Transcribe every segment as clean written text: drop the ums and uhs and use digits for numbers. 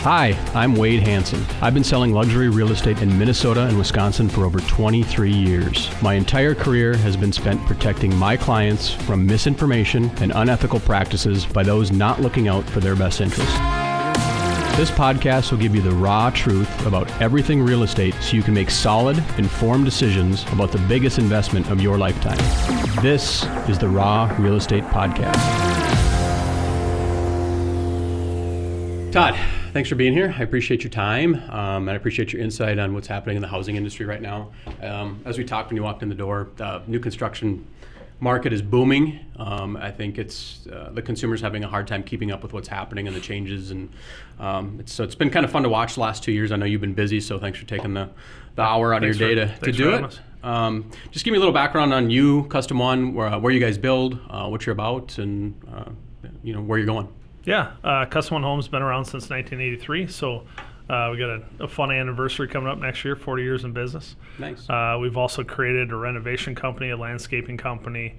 Hi, I'm Wade Hansen. I've been selling luxury real estate in Minnesota and Wisconsin for over 23 years. My entire career has been spent protecting my clients from misinformation and unethical practices by those not looking out for their best interests. This podcast will give you the raw truth about everything real estate so you can make solid, informed decisions about the biggest investment of your lifetime. This is the Raw Real Estate Podcast. Todd, thanks for being here. I appreciate your time, and I appreciate your insight on what's happening in the housing industry right now. As we talked when you walked in the door, new construction market is booming. I think it's the consumer's having a hard time keeping up with what's happening and the changes, and it's been kind of fun to watch the last 2 years. I know you've been busy, so thanks for taking the hour out of your day to do it. Just give me a little background on you, Custom One, where you guys build, what you're about, and where you're going. Yeah, Custom One Homes been around since 1983, so we got a fun anniversary coming up next year, 40 years in business. Nice. We've also created a renovation company, a landscaping company.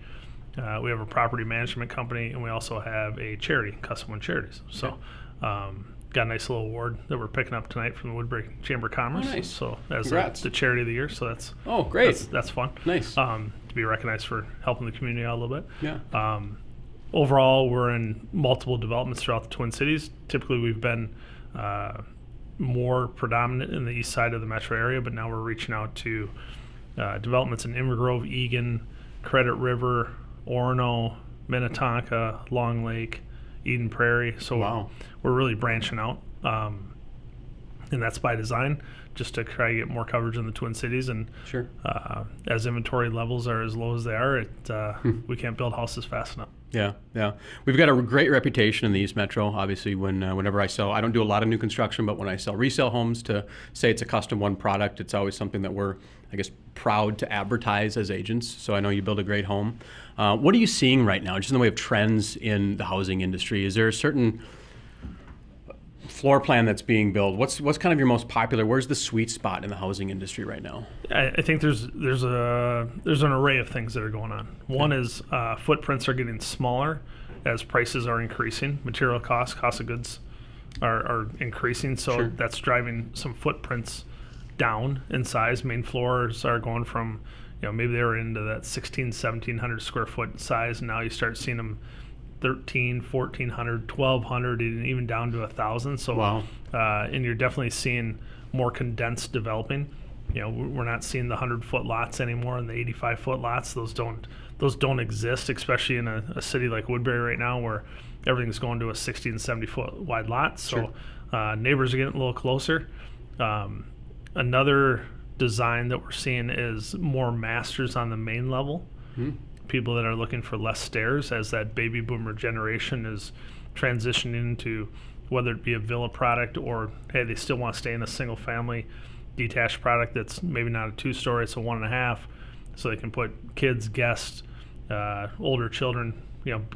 We have a property management company, and we also have a charity, Custom One Charities. So got a nice little award that we're picking up tonight from the Woodbury Chamber of Commerce. Oh, nice. So as the charity of the year, so that's great. That's fun. Nice. To be recognized for helping the community out a little bit. Yeah. Overall, we're in multiple developments throughout the Twin Cities. Typically, we've been more predominant in the east side of the metro area, but now we're reaching out to developments in Inver Grove, Eagan, Credit River, Orono, Minnetonka, Long Lake, Eden Prairie. So we're really branching out, and that's by design, just to try to get more coverage in the Twin Cities. And sure, as inventory levels are as low as they are, we can't build houses fast enough. Yeah. We've got a great reputation in the East Metro. Obviously, whenever I sell, I don't do a lot of new construction, but when I sell resale homes, to say it's a Custom One product, it's always something that we're, I guess, proud to advertise as agents. So I know you build a great home. What are you seeing right now, just in the way of trends in the housing industry? Is there a certain floor plan that's being built? What's kind of your most popular? Where's the sweet spot in the housing industry right now? I think there's an array of things that are going on. One is footprints are getting smaller as prices are increasing. Material costs, cost of goods are increasing, so that's driving some footprints down in size. Main floors are going from, maybe they were into that 1,700 square foot size, and now you start seeing them 1,300, 1,400, 1,200, and even down to 1,000. So, and you're definitely seeing more condensed developing. We're not seeing the 100-foot lots anymore and the 85-foot lots. Those don't exist, especially in a city like Woodbury right now, where everything's going to a 60 and 70-foot wide lot. So neighbors are getting a little closer. Another design that we're seeing is more masters on the main level. People that are looking for less stairs as that baby boomer generation is transitioning into whether it be a villa product or, hey, they still want to stay in a single family detached product that's maybe not a 2-story, it's a 1.5, so they can put kids, guests, older children,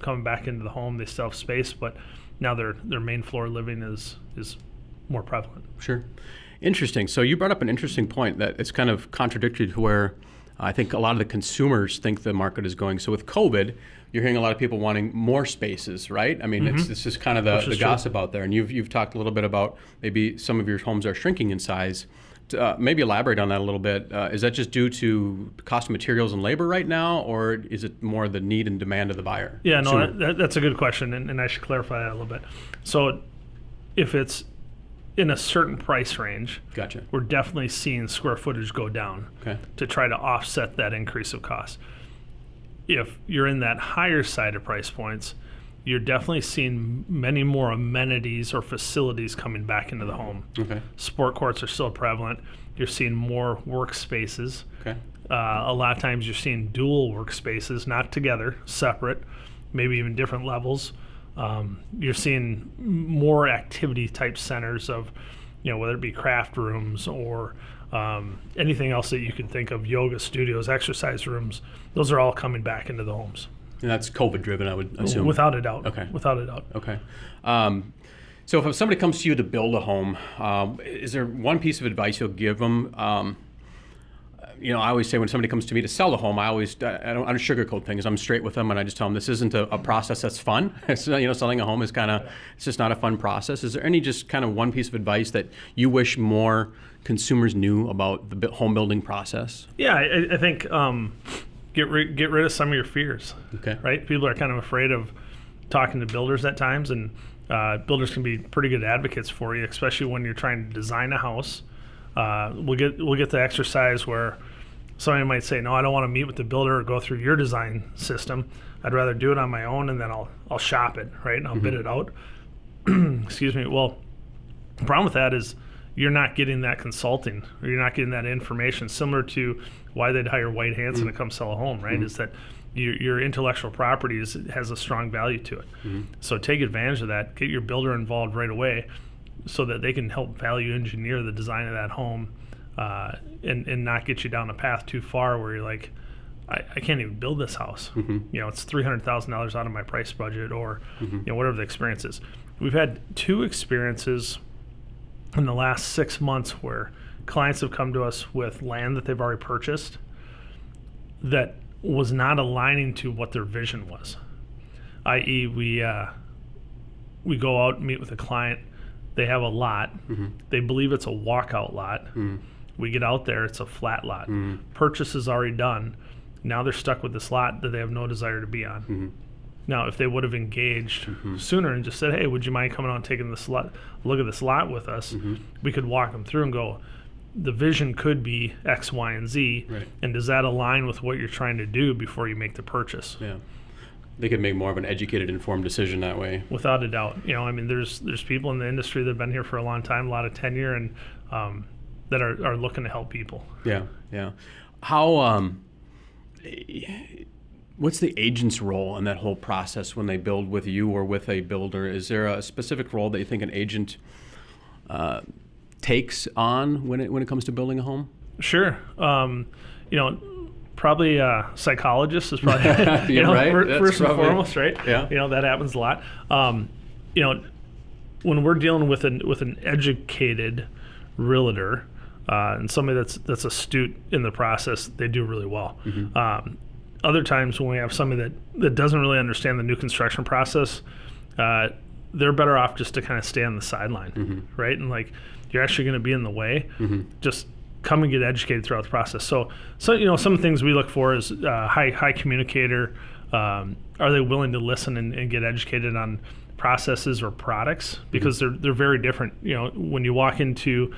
coming back into the home. They still have space, but now their main floor living is more prevalent. Sure. Interesting. So you brought up an interesting point that it's kind of contradictory to where I think a lot of the consumers think the market is going. So with COVID, you're hearing a lot of people wanting more spaces, right? I mean, it's just kind of the gossip out there. And you've talked a little bit about maybe some of your homes are shrinking in size. Maybe elaborate on that a little bit. Is that just due to cost of materials and labor right now, or is it more the need and demand of the buyer? Yeah, no, that's a good question, and I should clarify that a little bit. So if it's in a certain price range, gotcha, we're definitely seeing square footage go down to try to offset that increase of cost. If you're in that higher side of price points, you're definitely seeing many more amenities or facilities coming back into the home. Sport courts are still prevalent. You're seeing more workspaces. A lot of times you're seeing dual workspaces, not together, separate, maybe even different levels. You're seeing more activity type centers of, whether it be craft rooms or anything else that you can think of, yoga studios, exercise rooms. Those are all coming back into the homes. And that's COVID driven, I would assume. Without a doubt. Okay. Without a doubt. Okay. So if somebody comes to you to build a home, is there one piece of advice you'll give them? I always say when somebody comes to me to sell a home, I don't sugarcoat things. I'm straight with them, and I just tell them this isn't a process that's fun. It's, selling a home is it's just not a fun process. Is there any just kind of one piece of advice that you wish more consumers knew about the home building process? Yeah, I think get rid of some of your fears. Okay. Right? People are kind of afraid of talking to builders at times, and builders can be pretty good advocates for you, especially when you're trying to design a house. We'll get the exercise where somebody might say, no, I don't want to meet with the builder or go through your design system. I'd rather do it on my own, and then I'll shop it, right? And I'll bid it out. Excuse me. Well, the problem with that is you're not getting that consulting, or you're not getting that information, similar to why they'd hire White Hansen to come sell a home, right? Is that your intellectual property has a strong value to it. So take advantage of that. Get your builder involved right away, so that they can help value engineer the design of that home, and not get you down a path too far where you're like, I can't even build this house. It's $300,000 out of my price budget, or whatever the experience is. We've had 2 experiences in the last 6 months where clients have come to us with land that they've already purchased that was not aligning to what their vision was. I.e., we go out and meet with a client. They have a lot. They believe it's a walkout lot. We get out there, it's a flat lot. Purchase is already done. Now they're stuck with this lot that they have no desire to be on. Now, if they would have engaged sooner and just said, hey, would you mind coming out and taking this lot, look at this lot with us, we could walk them through and go, the vision could be X, Y, and Z, right. And does that align with what you're trying to do before you make the purchase? Yeah. They could make more of an educated, informed decision that way. Without a doubt. There's people in the industry that have been here for a long time, a lot of tenure, and that are looking to help people. Yeah. How, what's the agent's role in that whole process when they build with you or with a builder? Is there a specific role that you think an agent takes on when it comes to building a home? Sure. Probably a psychologist is probably right? First and foremost, right? Yeah. That happens a lot. When we're dealing with an educated realtor and somebody that's astute in the process, they do really well. Other times when we have somebody that doesn't really understand the new construction process, they're better off just to kind of stay on the sideline, right? And you're actually going to be in the way. Just come and get educated throughout the process. So some things we look for is high communicator. Are they willing to listen and get educated on processes or products? Because they're very different. When you walk into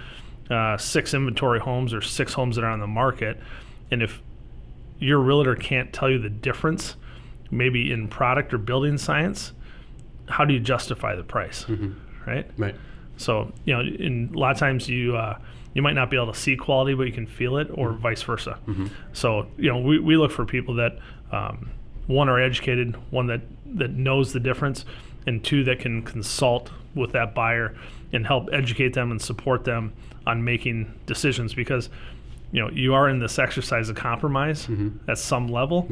6 inventory homes or 6 homes that are on the market, and if your realtor can't tell you the difference, maybe in product or building science, how do you justify the price, right? Right. So in a lot of times you might not be able to see quality, but you can feel it, or vice versa. So we look for people that one, are educated, one that knows the difference, and 2, that can consult with that buyer and help educate them and support them on making decisions, because you are in this exercise of compromise at some level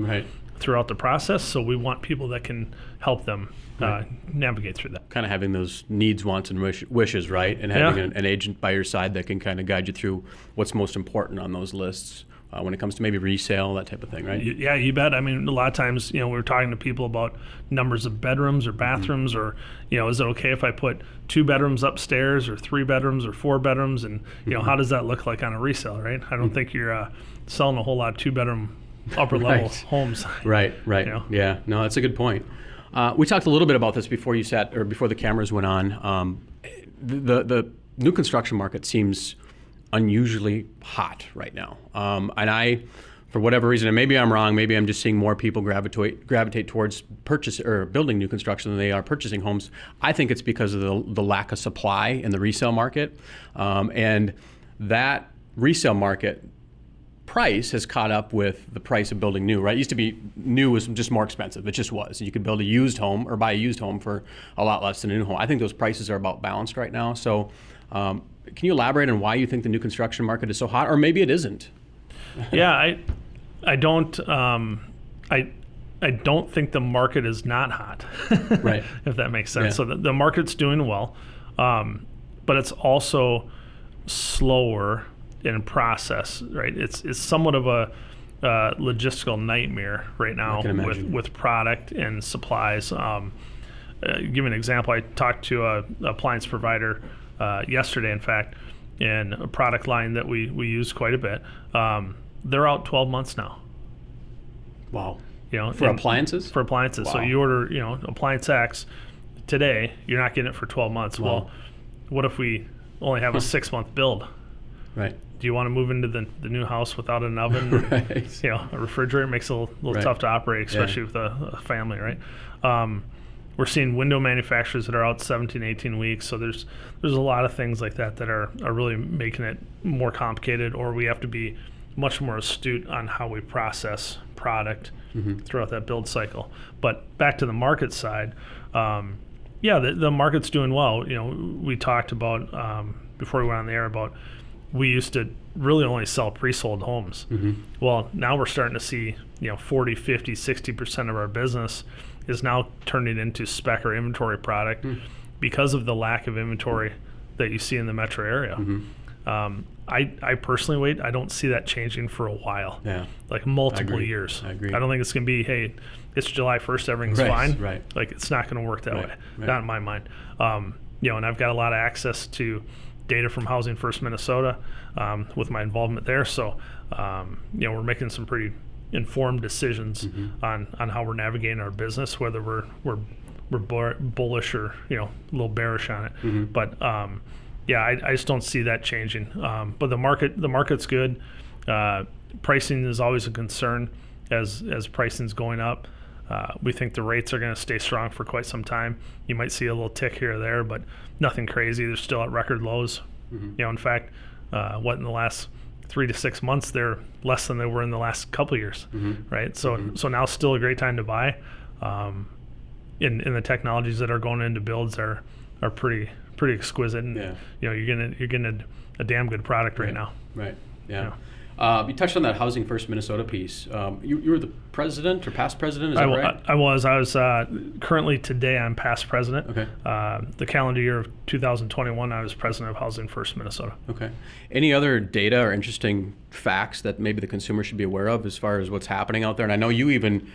throughout the process. So we want people that can help them navigate through that. Kind of having those needs, wants, and wishes, right? And having an agent by your side that can kind of guide you through what's most important on those lists when it comes to maybe resale, that type of thing, right? Yeah, you bet. I mean, a lot of times, we're talking to people about numbers of bedrooms or bathrooms, or, is it okay if I put 2 bedrooms upstairs, or 3 bedrooms, or 4 bedrooms? And, how does that look like on a resale, right? I don't think you're selling a whole lot of 2-bedroom upper level homes. Right. Yeah, no, that's a good point. We talked a little bit about this before before the cameras went on. The new construction market seems unusually hot right now. And I, for whatever reason, and maybe I'm wrong, maybe I'm just seeing more people gravitate towards purchase or building new construction than they are purchasing homes. I think it's because of the lack of supply in the resale market. And that resale market price has caught up with the price of building new, right? It used to be new was just more expensive. It just was. You could build a used home or buy a used home for a lot less than a new home. I think those prices are about balanced right now. So can you elaborate on why you think the new construction market is so hot, or maybe it isn't? Yeah, I don't think the market is not hot, right? If that makes sense. Yeah. So the market's doing well, but it's also slower and process, right? It's somewhat of a logistical nightmare right now with product and supplies. Give you an example. I talked to a appliance provider yesterday, in fact, and a product line that we use quite a bit. They're out 12 months now. Wow. For appliances? For appliances. Wow. So you order, appliance X today, you're not getting it for 12 months. Wow. Well, what if we only have a 6-month build? Right. Do you want to move into the new house without an oven? Right. A refrigerator makes it a little tough to operate, especially with a family, right? We're seeing window manufacturers that are out 17, 18 weeks. So there's a lot of things like that are really making it more complicated, or we have to be much more astute on how we process product throughout that build cycle. But back to the market side, the market's doing well. We talked about before we went on the air about we used to really only sell pre-sold homes. Well, now we're starting to see 40, 50, 60% of our business is now turning into spec or inventory product because of the lack of inventory that you see in the metro area. I personally I don't see that changing for a while. Yeah. Like multiple years. I agree. I don't think it's going to be, hey, it's July 1st, everything's fine. Right. Like it's not going to work that way. Right. Not in my mind. And I've got a lot of access to data from Housing First Minnesota with my involvement there. So, we're making some pretty informed decisions on how we're navigating our business, whether we're bullish or a little bearish on it. But I just don't see that changing. But the market's good. Pricing is always a concern as pricing's going up. We think the rates are going to stay strong for quite some time. You might see a little tick here or there, but nothing crazy. They're still at record lows. In fact, in the last 3 to 6 months, they're less than they were in the last couple of years, right? So now's still a great time to buy. In the technologies that are going into builds are pretty exquisite, and you're getting a damn good product right now. Right. Yeah. You touched on that Housing First Minnesota piece. You were the president or past president, is that right? I was currently today I'm past president. Okay. The calendar year of 2021, I was president of Housing First Minnesota. Okay. Any other data or interesting facts that maybe the consumer should be aware of as far as what's happening out there? And I know you even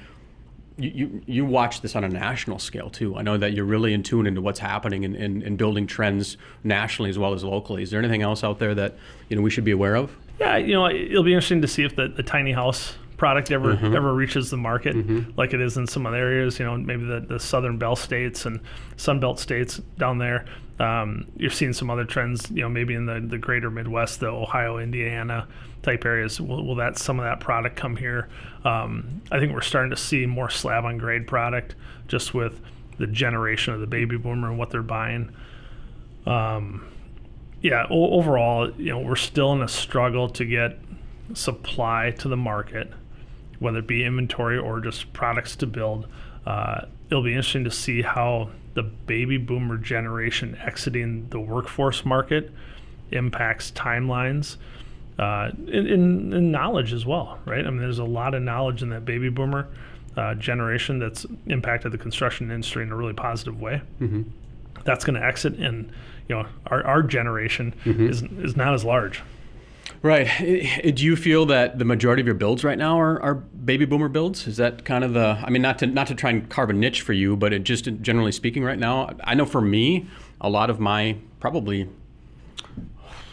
you watch this on a national scale too. I know that you're really in tune into what's happening in building trends nationally as well as locally. Is there anything else out there that we should be aware of? Yeah, it'll be interesting to see if the tiny house product ever reaches the market like it is in some other areas. Maybe the Southern Bell states and Sun Belt states down there. You're seeing some other trends. Maybe in the greater Midwest, the Ohio, Indiana type areas. Will some of that product come here? I think we're starting to see more slab on grade product just with the generation of the baby boomer and what they're buying. Overall, we're still in a struggle to get supply to the market, whether it be inventory or just products to build. It'll be interesting to see how the baby boomer generation exiting the workforce market impacts timelines in knowledge as well, right? I mean, there's a lot of knowledge in that baby boomer generation that's impacted the construction industry in a really positive way. That's going to exit, and our generation is not as large. Right. Do you feel that the majority of your builds right now are baby boomer builds? Is that kind of not to try and carve a niche for you, but just generally speaking right now, I know for me, a lot of probably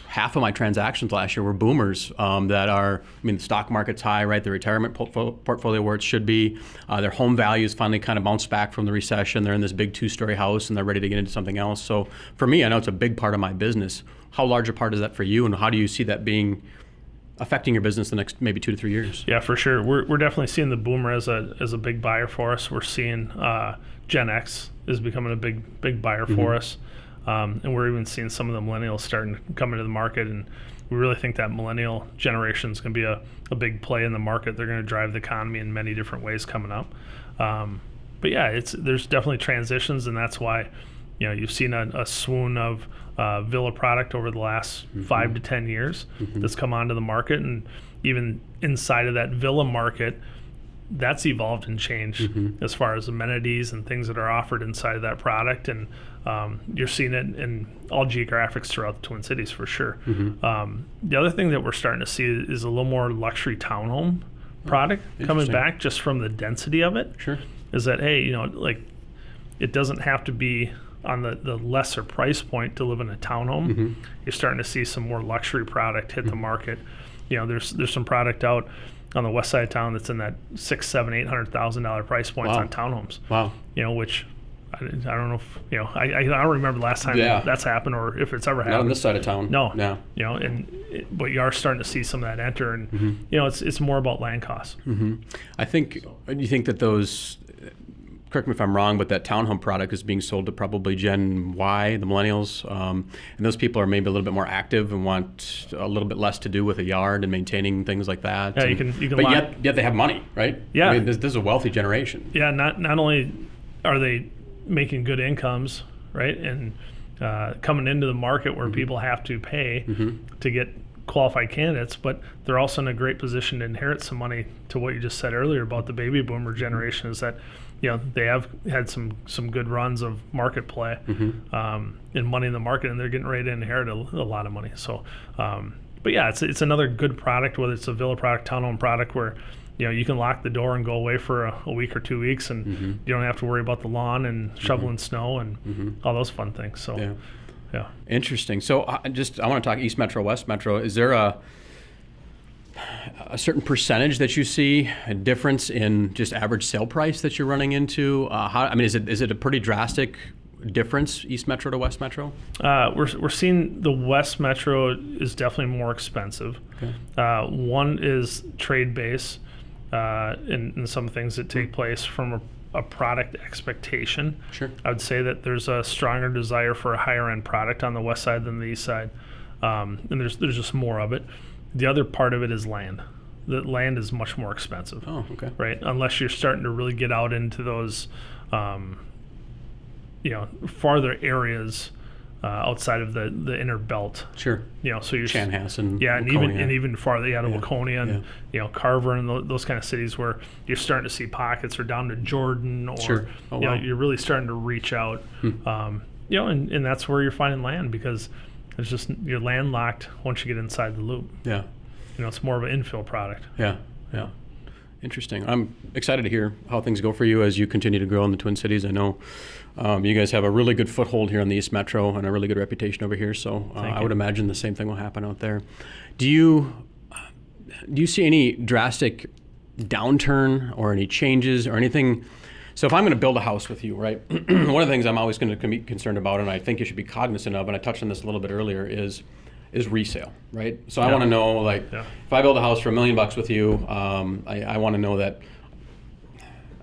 half of my transactions last year were boomers that are, the stock market's high, right? The retirement portfolio where it should be. Their home values finally kind of bounced back from the recession. They're in this big 2-story house and they're ready to get into something else. So for me, I know it's a big part of my business. How large a part is that for you, and how do you see that affecting your business the next maybe 2 to 3 years? Yeah, for sure. We're definitely seeing the boomer as a big buyer for us. We're seeing Gen X is becoming a big buyer for us. And we're even seeing some of the millennials starting to come into the market, and we really think that millennial generation is going to be a big play in the market. They're going to drive the economy in many different ways coming up. But yeah, there's definitely transitions, and that's why you've seen a swoon of villa product over the last 5 to 10 years that's come onto the market, and even inside of that villa market, that's evolved and changed as far as amenities and things that are offered inside of that product, and you're seeing it in all geographics throughout the Twin Cities for sure. The other thing that we're starting to see is a little more luxury townhome product coming back just from the density of it. Sure. Is that, hey, like it doesn't have to be on the lesser price point to live in a townhome. You're starting to see some more luxury product hit the market. There's some product out on the west side of town that's in that $600,000, $700,000 price points on townhomes. Wow. Which I don't know if I don't remember the last time that's happened or if it's ever happened. Not on this side of town. No. No. But you are starting to see some of that enter, and it's more about land costs. I think you think that those. Correct me if I'm wrong, but that townhome product is being sold to probably Gen Y, the millennials, and those people are maybe a little bit more active and want a little bit less to do with a yard and maintaining things like that. Yeah, you can. But yet they have money, right? Yeah. I mean, this is a wealthy generation. Yeah. Not only are they making good incomes, right, and coming into the market where people have to pay to get qualified candidates, but they're also in a great position to inherit some money. To what you just said earlier about the baby boomer generation, is that they have had some good runs of market play and money in the market, and they're getting ready to inherit a lot of money. So, but yeah, it's another good product, whether it's a villa product, townhome product, where you can lock the door and go away for a week or 2 weeks, and you don't have to worry about the lawn and shoveling snow and all those fun things. So, yeah. Interesting. So, I want to talk East Metro, West Metro. Is there a certain percentage that you see a difference in just average sale price that you're running into? Is it a pretty drastic difference, East Metro to West Metro? We're seeing the West Metro is definitely more expensive. Okay. One is trade base and some things that take place from a product expectation. Sure. I would say that there's a stronger desire for a higher end product on the west side than the east side, and there's just more of it. The other part of it is land. The land is much more expensive. Oh, okay. Right, unless you're starting to really get out into those, farther areas outside of the inner belt. Sure. So you're Chanhassen. and even farther, to Laconia and Carver and those kind of cities where you're starting to see pockets, or down to Jordan, or sure. Wow. You're really starting to reach out. And that's where you're finding land, because it's just you're landlocked once you get inside the loop. Yeah. It's more of an infill product. Yeah. Interesting. I'm excited to hear how things go for you as you continue to grow in the Twin Cities. I know you guys have a really good foothold here on the East Metro and a really good reputation over here. So I would imagine the same thing will happen out there. Do you see any drastic downturn or any changes or anything? So if I'm going to build a house with you, right, one of the things I'm always going to be concerned about, and I think you should be cognizant of, and I touched on this a little bit earlier, is resale, right? So I want to know, if I build a house for $1 million with you, I want to know that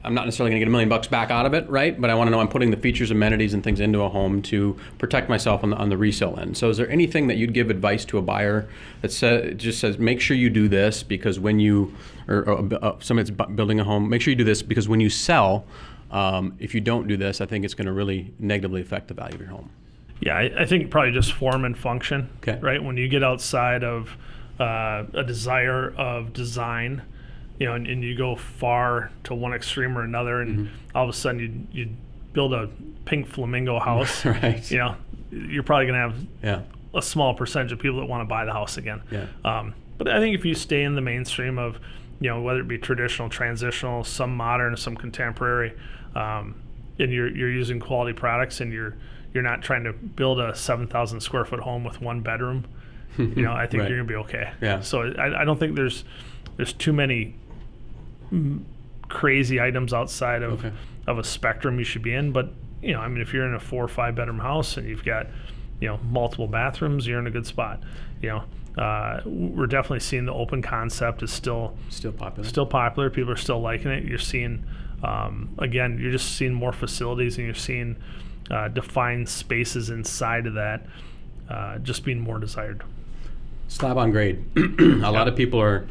I'm not necessarily going to get $1 million back out of it, right? But I want to know I'm putting the features, amenities, and things into a home to protect myself on the resale end. So is there anything that you'd give advice to a buyer that says, make sure you do this, because when you, or somebody's building a home, make sure you do this, because when you sell, if you don't do this, I think it's going to really negatively affect the value of your home. Yeah, I think probably just form and function, okay. Right? When you get outside of a desire of design, and you go far to one extreme or another, and all of a sudden you build a pink flamingo house, right? You're probably going to have a small percentage of people that want to buy the house again. Yeah. But I think if you stay in the mainstream of, whether it be traditional, transitional, some modern, some contemporary, and you're using quality products, and you're not trying to build a 7,000 square foot home with one bedroom, I think right. you're going to be okay. Yeah. So I don't think there's too many crazy items outside of a spectrum you should be in. But, if you're in a 4 or 5 bedroom house and you've got, multiple bathrooms, you're in a good spot. We're definitely seeing the open concept is still popular. People are still liking it. You're seeing, again, you're just seeing more facilities, and you're seeing defined spaces inside of that just being more desired. Slab on grade. A lot of people are,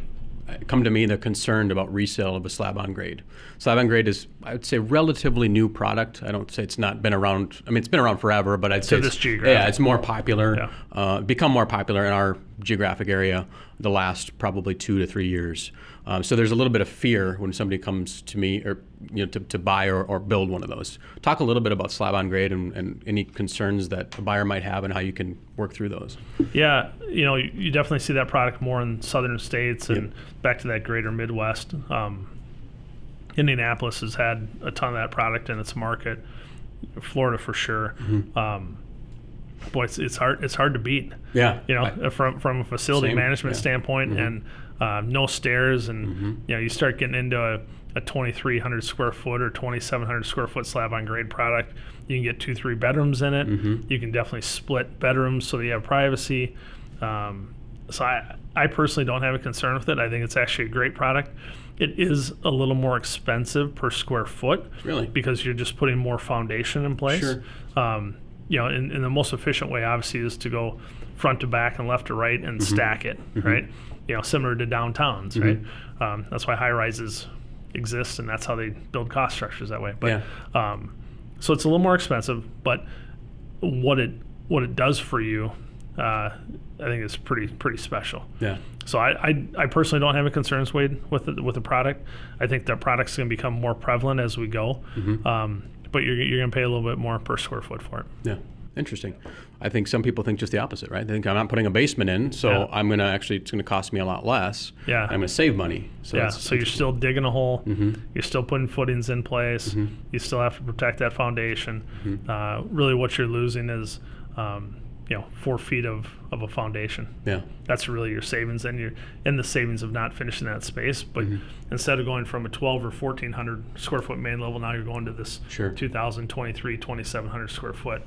come to me, they're concerned about resale of a slab on grade. Slab on grade is, I would say, relatively new product. I don't say it's not been around. I mean, it's been around forever, but I'd say this geographic. yeah, it's more popular. Become more popular in our geographic area the last probably 2 to 3 years. So there's a little bit of fear when somebody comes to me or to buy or build one of those. Talk a little bit about slab on grade and any concerns that a buyer might have and how you can work through those. Yeah, you definitely see that product more in southern states and back to that greater Midwest. Indianapolis has had a ton of that product in its market. Florida for sure. Boy, it's hard to beat. Yeah. From a facility management standpoint, and no stairs, and you start getting into a 2,300 square foot or 2,700 square foot slab on grade product. You can get 2-3 bedrooms in it. You can definitely split bedrooms so that you have privacy. So I personally don't have a concern with it. I think it's actually a great product. It is a little more expensive per square foot, really, because you're just putting more foundation in place. Sure. And the most efficient way, obviously, is to go front to back and left to right and stack it, right? Similar to downtowns, right? That's why high rises exist, and that's how they build cost structures that way. But so it's a little more expensive, but what it does for you, I think is pretty special. Yeah. So I personally don't have any concerns, Wade, with the product. I think the product's going to become more prevalent as we go. But you're going to pay a little bit more per square foot for it. Yeah, interesting. I think some people think just the opposite, right? They think I'm not putting a basement in, so I'm going to it's going to cost me a lot less. Yeah. I'm going to save money. So so you're still digging a hole. You're still putting footings in place. You still have to protect that foundation. Really what you're losing is 4 feet of a foundation. Yeah. That's really your savings, and you're in the savings of not finishing that space. But instead of going from a 12 or 1,400 square foot main level, now you're going to this 2,023, 2,700 square foot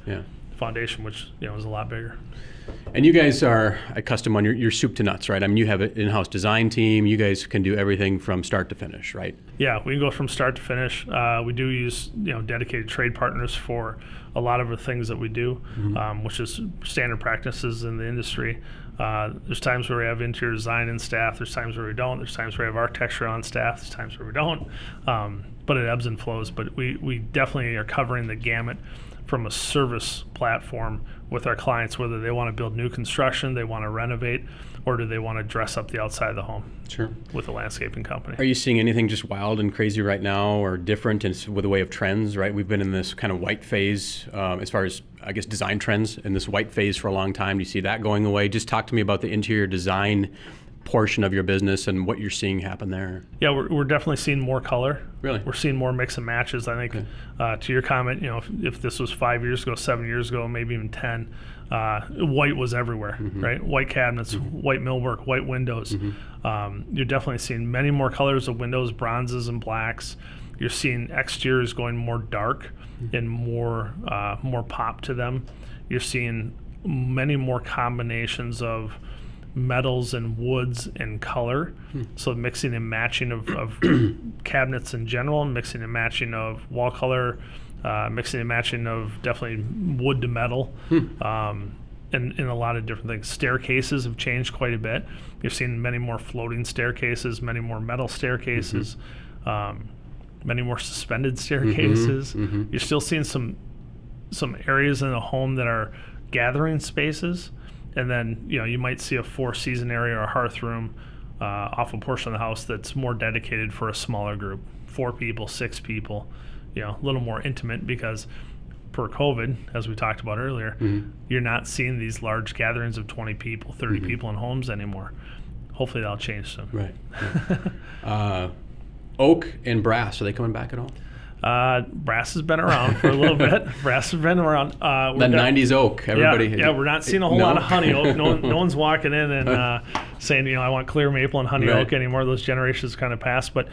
foundation, which is a lot bigger. And you guys are at Custom One, you're soup to nuts, right? I mean, you have an in-house design team. You guys can do everything from start to finish, right? Yeah, we can go from start to finish. We do use dedicated trade partners for a lot of the things that we do, which is standard practices in the industry. There's times where we have interior design in staff. There's times where we don't. There's times where we have architecture on staff. There's times where we don't. But it ebbs and flows. But we definitely are covering the gamut from a service platform with our clients, whether they want to build new construction, they want to renovate, or do they want to dress up the outside of the home with a landscaping company. Are you seeing anything just wild and crazy right now or different with the way of trends, right? We've been in this kind of white phase as far as, I guess, design trends in this white phase for a long time. Do you see that going away? Just talk to me about the interior design portion of your business and what you're seeing happen there. Yeah, we're definitely seeing more color. Really? We're seeing more mix and matches. I think to your comment, if this was 5 years ago, 7 years ago, maybe even 10, white was everywhere, right? White cabinets, white millwork, white windows. You're definitely seeing many more colors of windows, bronzes and blacks. You're seeing exteriors going more dark and more pop to them. You're seeing many more combinations of metals and woods and color. So mixing and matching of cabinets in general, mixing and matching of wall color, mixing and matching of definitely wood to metal, and a lot of different things. Staircases have changed quite a bit. You're seeing many more floating staircases, many more metal staircases, many more suspended staircases. You're still seeing some areas in the home that are gathering spaces. And then, you might see a 4-season area or a hearth room off a portion of the house that's more dedicated for a smaller group, 4 people, 6 people, a little more intimate, because per COVID, as we talked about earlier, you're not seeing these large gatherings of 20 people, 30 people in homes anymore. Hopefully that'll change soon. Right. Oak and brass, are they coming back at all? Brass has been around for a little bit. Brass has been around. The 90s oak, everybody. Yeah, we're not seeing a whole lot of honey oak. No one's walking in and saying, I want clear maple and honey oak anymore. Those generations kind of passed. But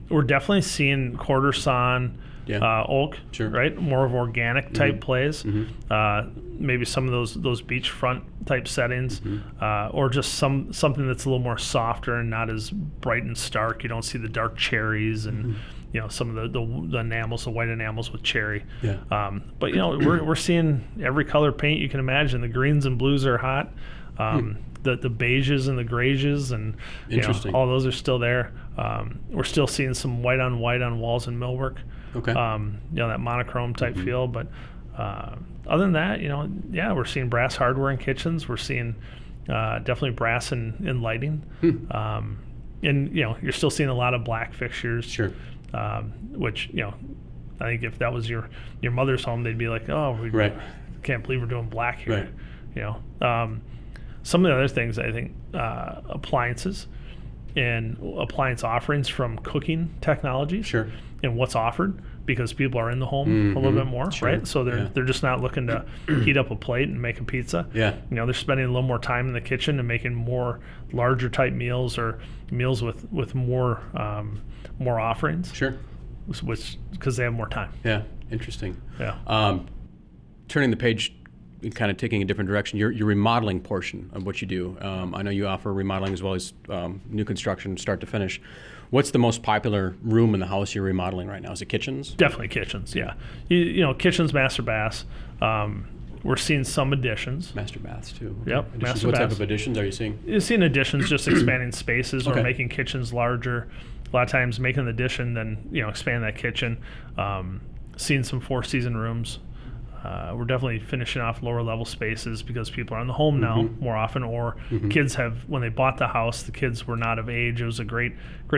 we're definitely seeing quarter sawn oak, right? More of organic type plays. Maybe some of those beachfront type settings, or just something that's a little more softer and not as bright and stark. You don't see the dark cherries and some of the enamels, the white enamels with cherry. Yeah. But we're seeing every color paint you can imagine. The greens and blues are hot. The beiges and the grays and Interesting. all those are still there. We're still seeing some white on walls in millwork. Okay. That monochrome type feel. But other than that, we're seeing brass hardware in kitchens. We're seeing definitely brass in lighting. And you're still seeing a lot of black fixtures. Sure. Which I think if that was your mother's home, they'd be like, oh, we Right. can't believe we're doing black here. Right. Some of the other things, I think, appliances and appliance offerings from cooking technologies. Sure. And what's offered, because people are in the home a little bit more, Sure. right? So they're just not looking to heat up a plate and make a pizza. Yeah. They're spending a little more time in the kitchen and making more larger type meals or meals with more offerings. Sure. Which because they have more time. Yeah. Interesting. Yeah. Turning the page, kind of taking a different direction, your remodeling portion of what you do. I know you offer remodeling as well as new construction, start to finish. What's the most popular room in the house you're remodeling right now? Is it kitchens? Definitely kitchens, yeah. Kitchens, master baths. We're seeing some additions. Master baths too. Yep, Additions. master What type baths. of additions are you seeing? You're seeing additions, just expanding spaces Okay. or making kitchens larger. A lot of times making an addition, then expand that kitchen. Seeing some four-season rooms. We're definitely finishing off lower level spaces because people are in the home now more often, or kids when they bought the house, the kids were not of age. It was a great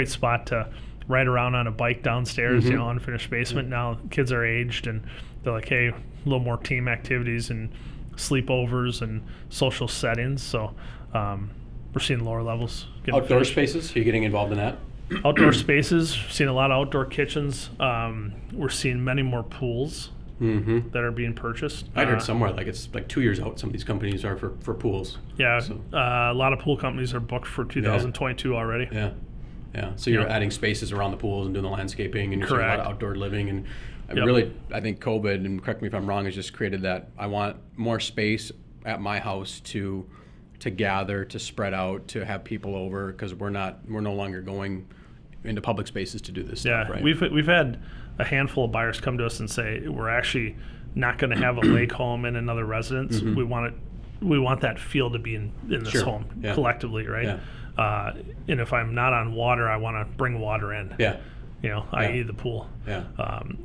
spot to ride around on a bike downstairs, unfinished basement. Now kids are aged and they're like, hey, a little more team activities and sleepovers and social settings. So we're seeing lower levels. Outdoor finished. spaces? Are you getting involved in that? Outdoor spaces, seeing a lot of outdoor kitchens. We're seeing many more pools that are being purchased. I heard somewhere it's like 2 years out. Some of these companies are for pools. Yeah, So- a lot of pool companies are booked for 2022 already. Yeah, yeah. So you're Yep. adding spaces around the pools and doing the landscaping, and you're seeing a lot of Correct. outdoor living. And Yep. really, I think COVID, and correct me if I'm wrong, has just created that. I want more space at my house to gather, to spread out, to have people over, because we're no longer going into public spaces to do this Yeah, stuff, right? we've had a handful of buyers come to us and say we're actually not going to have a lake home in another residence. We want that feel to be in this Sure. home Yeah. collectively, right? Yeah. And if I'm not on water, I want to bring water in. Yeah, i.e. the pool. yeah.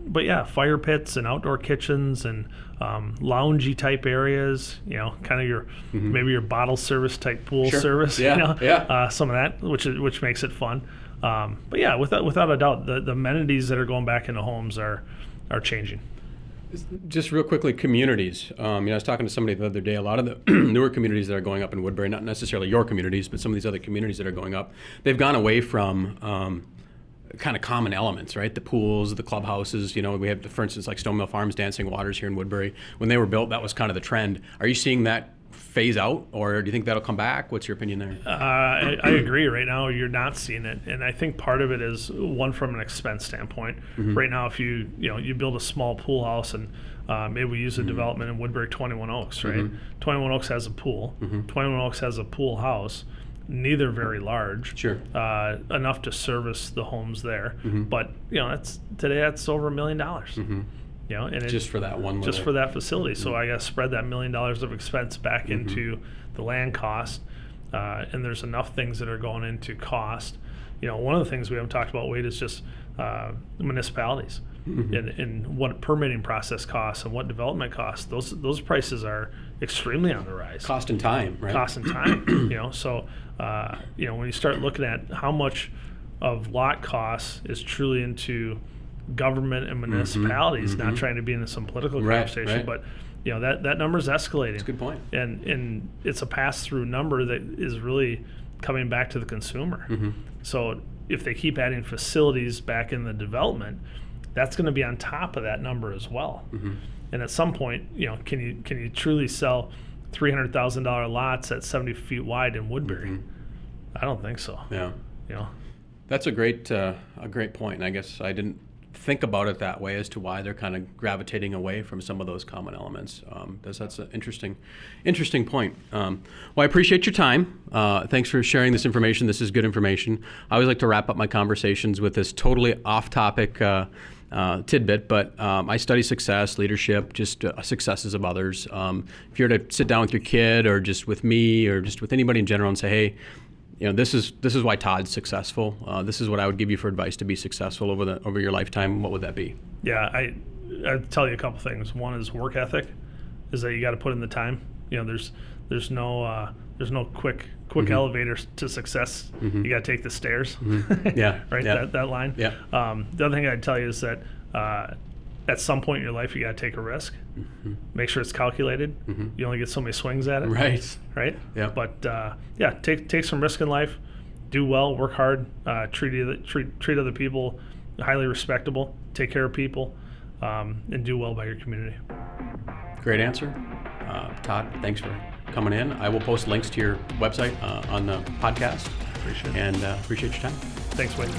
But yeah, fire pits and outdoor kitchens and loungy type areas. Kind of your maybe your bottle service type pool Sure. service. Yeah, yeah. Some of that, which makes it fun. But yeah, without a doubt, the amenities that are going back into homes are changing. Just real quickly, communities. I was talking to somebody the other day. A lot of the newer communities that are going up in Woodbury, not necessarily your communities, but some of these other communities that are going up, they've gone away from kind of common elements, right? The pools, the clubhouses. We have, for instance, like Stone Mill Farms, Dancing Waters here in Woodbury. When they were built, that was kind of the trend. Are you seeing that phase out, or do you think that'll come back? What's your opinion there? I agree. Right now, you're not seeing it, and I think part of it is one from an expense standpoint. Right now, if you build a small pool house, and maybe we use a development in Woodbury, 21 Oaks, right? 21 Oaks has a pool. 21 Oaks has a pool house. Neither very large. Sure. Enough to service the homes there, but that's over $1 million. And Just for that one just little- for that facility. So I got to spread that $1 million of expense back into the land cost, and there's enough things that are going into cost. One of the things we haven't talked about, Wade, is just municipalities and what permitting process costs and what development costs. Those prices are extremely on the rise. Cost and time, right? Cost and time. So when you start looking at how much of lot costs is truly into government and municipalities, not trying to be into some political Right, conversation, right. but that number is escalating. That's a good point. And it's a pass-through number that is really coming back to the consumer. So if they keep adding facilities back in the development, that's going to be on top of that number as well. And at some point, can you truly sell $300,000 lots at 70 feet wide in Woodbury? I don't think so. Yeah. You know, That's a great point. And I guess I didn't think about it that way as to why they're kind of gravitating away from some of those common elements. That's an interesting point. Well, I appreciate your time. Thanks for sharing this information. This is good information. I always like to wrap up my conversations with this totally off-topic tidbit, but I study success, leadership, just successes of others. If you were to sit down with your kid or just with me or just with anybody in general and say, hey, this is why Todd's successful. This is what I would give you for advice to be successful over your lifetime. What would that be? Yeah, I'd tell you a couple things. One is work ethic, is that you got to put in the time. There's no quick elevator to success. You got to take the stairs. Yeah, right. Yeah. That line. Yeah. The other thing I'd tell you is that at some point in your life you got to take a risk. Make sure it's calculated. You only get so many swings at it. Right. Yeah. But take some risk in life. Do well. Work hard. Treat other people highly respectable. Take care of people, and do well by your community. Great answer, Todd. Thanks for coming in. I will post links to your website on the podcast. Appreciate your time. Thanks, Wade.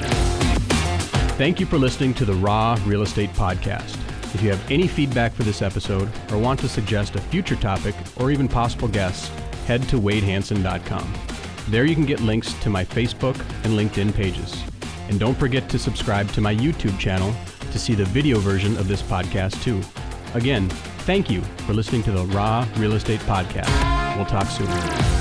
Thank you for listening to the Raw Real Estate Podcast. If you have any feedback for this episode or want to suggest a future topic or even possible guests, head to wadehansen.com. There you can get links to my Facebook and LinkedIn pages. And don't forget to subscribe to my YouTube channel to see the video version of this podcast too. Again, thank you for listening to the Raw Real Estate Podcast. We'll talk soon.